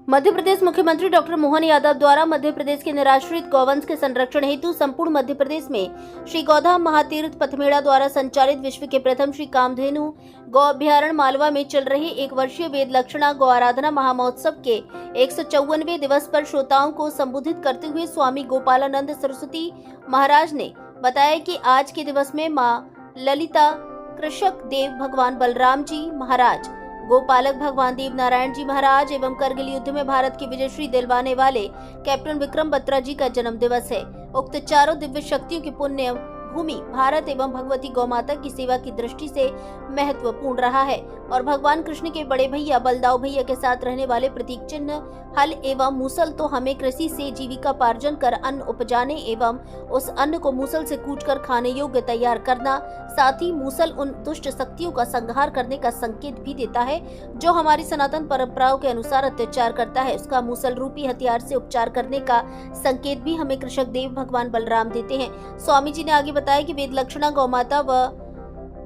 मध्य प्रदेश मुख्यमंत्री डॉक्टर मोहन यादव द्वारा मध्य प्रदेश के निराश्रित गौवंश के संरक्षण हेतु संपूर्ण मध्य प्रदेश में श्री गौधाम महातीर्थ पथमेड़ा द्वारा संचालित विश्व के प्रथम श्री कामधेनु गौ अभ्यारण्य मालवा में चल रहे 1 वर्षीय वेद लक्षणा गौ आराधना महामहोत्सव के 154वें दिवस पर श्रोताओं को संबोधित करते हुए स्वामी गोपालानंद सरस्वती महाराज ने बताया कि आज के दिवस में मां ललिता कृषक देव भगवान बलराम जी महाराज, गोपालक भगवान देव नारायण जी महाराज एवं करगिल युद्ध में भारत की विजयश्री दिलवाने वाले कैप्टन विक्रम बत्रा जी का जन्म दिवस है। उक्त चारों दिव्य शक्तियों की पुण्य भूमि भारत एवं भगवती गौमाता की सेवा की दृष्टि से महत्वपूर्ण रहा है और भगवान कृष्ण के बड़े भैया बलदाऊ भैया के साथ रहने वाले प्रतीक चिन्ह हल एवं मूसल तो हमें कृषि से जीविकापार्जन कर अन्न उपजाने एवं उस अन्न को मूसल से कूटकर खाने योग्य तैयार करना, साथ ही मूसल उन दुष्ट शक्तियों का संहार करने का संकेत भी देता है जो हमारी सनातन परंपराओं के अनुसार अत्याचार करता है। उसका मूसल रूपी हथियार से उपचार करने का संकेत भी हमें कृषक देव भगवान बलराम देते हैं। स्वामी जी ने आगे बताया कि वेद लक्षणा गौमाता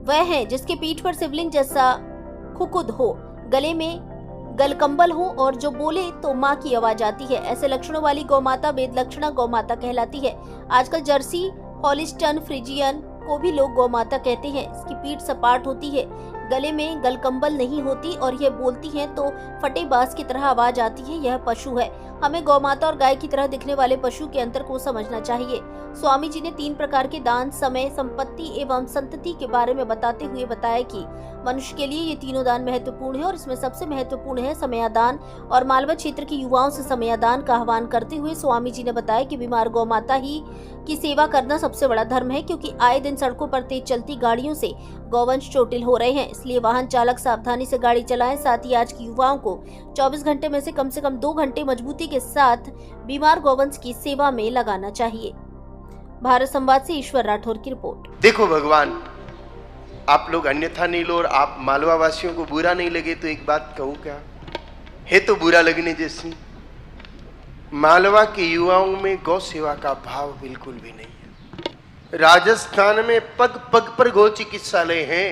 वह है जिसके पीठ पर शिवलिंग जैसा खुकुद हो, गले में गलकंबल हो और जो बोले तो माँ की आवाज आती है। ऐसे लक्षणों वाली गौमाता वेद लक्षणा गौमाता कहलाती है। आजकल जर्सी, हॉलिस्टन, फ्रिजियन को भी लोग गौमाता कहते हैं। इसकी पीठ सपाट होती है, गले में गलकंबल नहीं होती और यह बोलती है तो फटे बांस की तरह आवाज आती है। यह पशु है। हमें गौमाता और गाय की तरह दिखने वाले पशु के अंतर को समझना चाहिए। स्वामी जी ने 3 प्रकार के दान, समय, संपत्ति एवं संतति के बारे में बताते हुए बताया कि मनुष्य के लिए ये तीनों दान महत्वपूर्ण है और इसमें सबसे महत्वपूर्ण है समयादान। और मालवा क्षेत्र के युवाओं से समयादान का आह्वान करते हुए स्वामी जी ने बताया कि बीमार गौमाता ही की सेवा करना सबसे बड़ा धर्म है, क्योंकि आए दिन सड़कों पर तेज चलती गाड़ियों से गौवंश चोटिल हो रहे हैं। इसलिए वाहन चालक सावधानी से गाड़ी चलाएं। साथ ही आज की युवाओं को 24 घंटे में से कम 2 घंटे मजबूती के साथ बीमार गौवंश की सेवा में लगाना चाहिए। भारत संवाद से ईश्वर राठौर की रिपोर्ट। देखो भगवान, आप लोग अन्यथा नहीं लो और आप मालवा वासियों को बुरा नहीं लगे तो एक बात कहूं, क्या है तो बुरा लगने जैसी। मालवा के युवाओं में गौ सेवा का भाव बिल्कुल भी नहीं है। राजस्थान में पग पग पर गौ चिकित्सालय हैं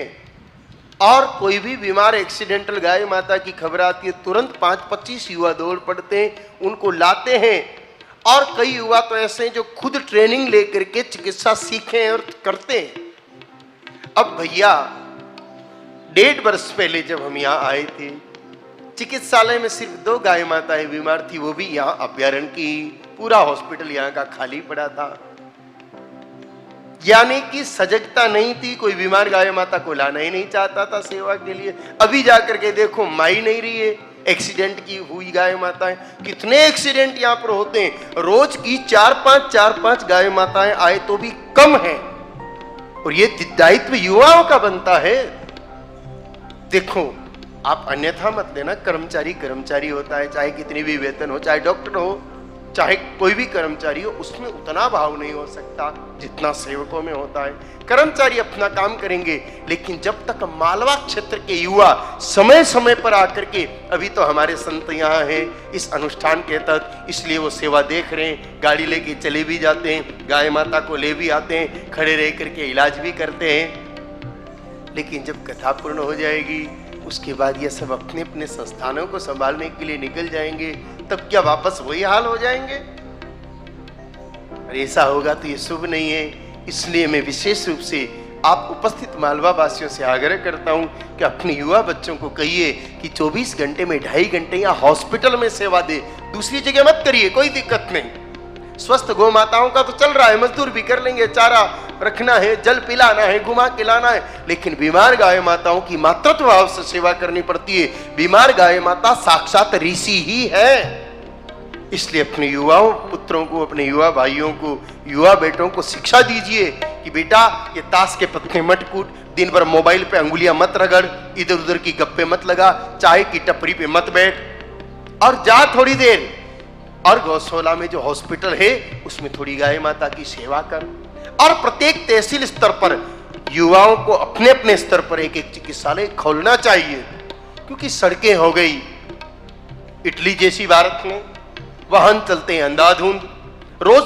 और कोई भी बीमार एक्सीडेंटल गाय माता की खबर आती है तुरंत 5-25 युवा दौड़ पड़ते हैं, उनको लाते हैं। और कई युवा तो ऐसे हैं जो खुद ट्रेनिंग लेकर के चिकित्सा सीखे और करते हैं। अब भैया 1.5 वर्ष पहले जब हम यहाँ आए थे, चिकित्सालय में सिर्फ 2 गाय माताएं बीमार थी, वो भी यहाँ अभ्यारण्य की। पूरा हॉस्पिटल यहाँ का खाली पड़ा था, यानी कि सजगता नहीं थी। कोई बीमार गाय माता को लाना ही नहीं चाहता था सेवा के लिए। अभी जाकर के देखो माई नहीं रही है, एक्सीडेंट की हुई गाय माताएं। कितने एक्सीडेंट यहाँ पर होते हैं, रोज की 4-5 गाय माताएं आए तो भी कम है। और ये दायित्व युवाओं का बनता है। देखो, आप अन्यथा मत लेना, कर्मचारी कर्मचारी होता है, चाहे कितनी भी वेतन हो, चाहे डॉक्टर हो, चाहे कोई भी कर्मचारी हो, उसमें उतना भाव नहीं हो सकता जितना सेवकों में होता है। कर्मचारी अपना काम करेंगे, लेकिन जब तक मालवा क्षेत्र के युवा समय समय पर आकर के, अभी तो हमारे संत यहाँ हैं इस अनुष्ठान के तहत, इसलिए वो सेवा देख रहे हैं, गाड़ी लेके चले भी जाते हैं, गाय माता को ले भी आते हैं, खड़े रह करके इलाज भी करते हैं। लेकिन जब कथा पूर्ण हो जाएगी उसके बाद ये सब अपने अपने संस्थानों को संभालने के लिए निकल जाएंगे, तब क्या वापस वही हाल हो जाएंगे? और ऐसा होगा तो ये शुभ नहीं है। इसलिए मैं विशेष रूप से आप उपस्थित मालवा वासियों से आग्रह करता हूं कि अपने युवा बच्चों को कहिए कि 24 घंटे में 2.5 घंटे यहाँ हॉस्पिटल में सेवा दे, दूसरी जगह मत करिए, कोई दिक्कत नहीं। स्वस्थ गौ माताओं का तो चल रहा है, मजदूर भी कर लेंगे, चारा रखना है, जल पिलाना है, घुमा खिलाना है, लेकिन बीमार गाय माताओं की मातृत्व भाव से सेवा करनी पड़ती है। बीमार गाय माता साक्षात ऋषि ही है। इसलिए अपने युवाओं पुत्रों को, अपने युवा भाइयों को, युवा बेटों को शिक्षा दीजिए कि बेटा ये ताश के पत्ते मत कूट, दिन भर मोबाइल पे अंगुलियां मत रगड़, इधर उधर की गप्पे मत लगा, चाय की टपरी पे मत बैठ और जा थोड़ी देर और गौशाला में जो हॉस्पिटल है उसमें थोड़ी गाय माता की सेवा कर। और प्रत्येक तहसील स्तर पर युवाओं को अपने अपने स्तर पर एक चिकित्सालय खोलना चाहिए, क्योंकि सड़कें हो गई इटली जैसी भारत में, वाहन चलते हैं अंधाधुंध, रोज